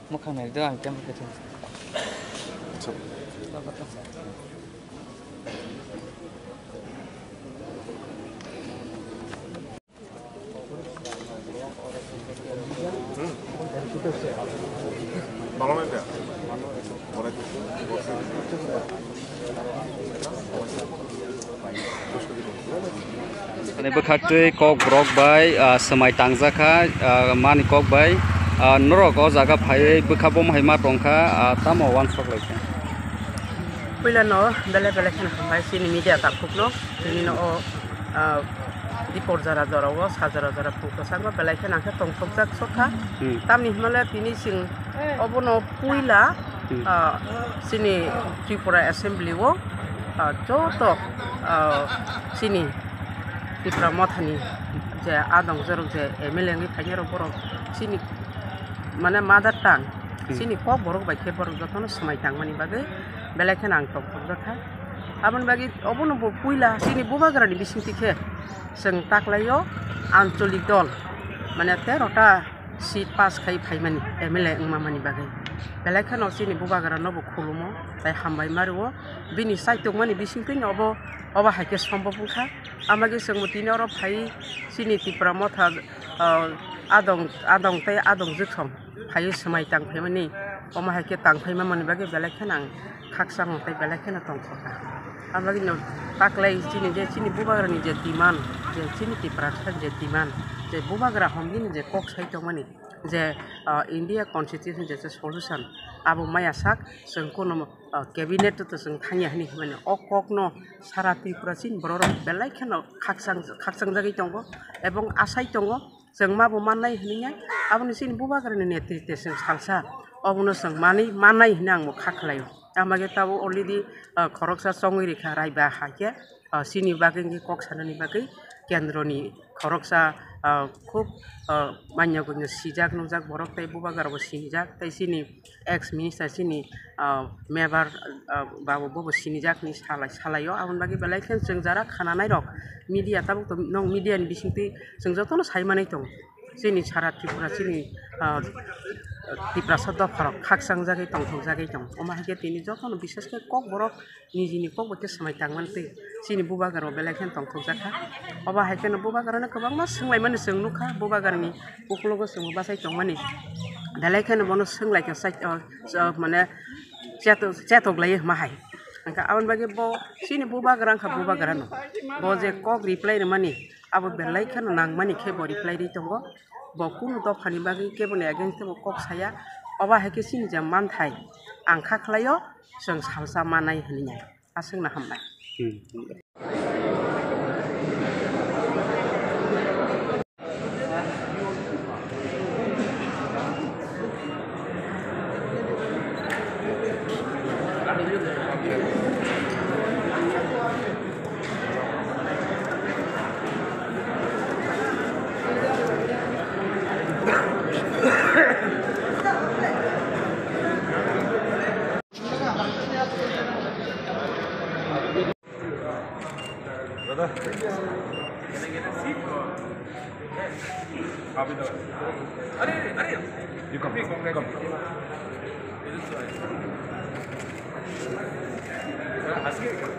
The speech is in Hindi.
Mukhang này đưa anh kem cái thùng. Này bữa khác tôi có brok bay, semai tangza kha, mani kok bay, noro có jaga phải bữa khác bom hay mà trồng kha, tam ở one stock lại. Bây giờ nó bela bela cái nào phải xin media tập phục nó, thì nó report zara zara was hazara zara phục nó sang nó bela cái nào cái trồng phục giác số khác, tam ni mà là tini sing, abo nó pui là, xin Tripura Assembly wo, cho to sini Tripura Mothani, je adong zero je MLA ngi thanya ro borok sini mana mother tongue sini ko borok bai ke borok jotono samai tangmani bagai belakhen ang tok tok jakha abon bagi obono bo puila sini bubagrani bisingti khe seng taklayo ancholik dol মানে 13টা সিট পাস খাই ফাইমানি এমএলএ 응মামানি বাগে বেলাখানো সিনি বুবাগারানো বো খুলুমো তাই হামবাই মারো বিনি সাইতকমানি বিসিংতিন অবা হাইকে সম্ভবখা আমাগে সংমতিনি অর ফাই সিনি ত্রিপুরা মথা আদং তাই আদং জুসম ফাই समाय तां फाइमानि अमा हाइके तां फाइमामानि बागे बेलाखान आं खाकसां ताई बेलाखाना तंखा আমাগে नो ताकलाई सिनि जे सिनि बुबागारानि जे डिमान्ड जे सिनि त्रिपुरा जे डिमान्ड जे बुबाग्रा हमगिन जे कक साइतमनि जे इंडिया कन्स्टिट्यूशन जे सल्यूशन आबो माया साक जों कोनो कैबिनेट तो जों थांया हनि माने अ कक न सारा त्रिपुरा सिन बरर बेलायखान खाकसां जागै दंग एबं आसाय दंग जों माबो माननाय हनिया आबोनि सिन बुबाग्रानि नेतृत्व जों सालसा अबोनो जों माननाय हनि आं खाखलायो आमागे ताबो अलरेडी खरकसा संगिरिखा रायबा हाके सिनि बागै कक साननि बागै केन्द्रनि खरकसा खूब मान्यगुन्य सिजाक नुजाक बरक ताई बुबागाराव सिनिजाक ताई सिनि एक्स मिनिस्टार सिनि मेबार बाबु बबो सिनिजाकनि सालायो आउन बागै बेलायखेन जों जारा खानानाय रक मिडिया ताबो नं मिडियानि बिसिंति जों जतनो सायमानाय दं सिनि सारा त्रिपुरा सिनि त्रिपुरा सद फरक खाकसां जागै तंथं जागै दं अमा हागे तिनि जतनो बिसेसके कक बरक निजिनि कक बते समाय तांमानते सिनि बुबागाराव बेलायखेन तंथं जाखा अबा हायकेन बुबागारानो गोबां मा सोंलायमानि जों नुखा बुबागारनि उखुलगो सोंबो बासाय दंमानि बेलायखेन बनो सोंलायके साइ माने चेतगलायो माहाय अंका आवन बागे ब सिनि बुबागारांखा बुबागारानो ब जे कक रिप्लाय मानि आबो बेलायखेन नांमानि खे ब रिप्लाय रि दंगो ब कुनु दफानि बागे केबोल एगेन्स्ट ब कक साया अबा हायके सिनि जे मानथाय आं खाखलायो जों सालसा मानाय हनिया आसोंना हामबाय Can I get a seat or? Copy the. Are you come? Come. This is right.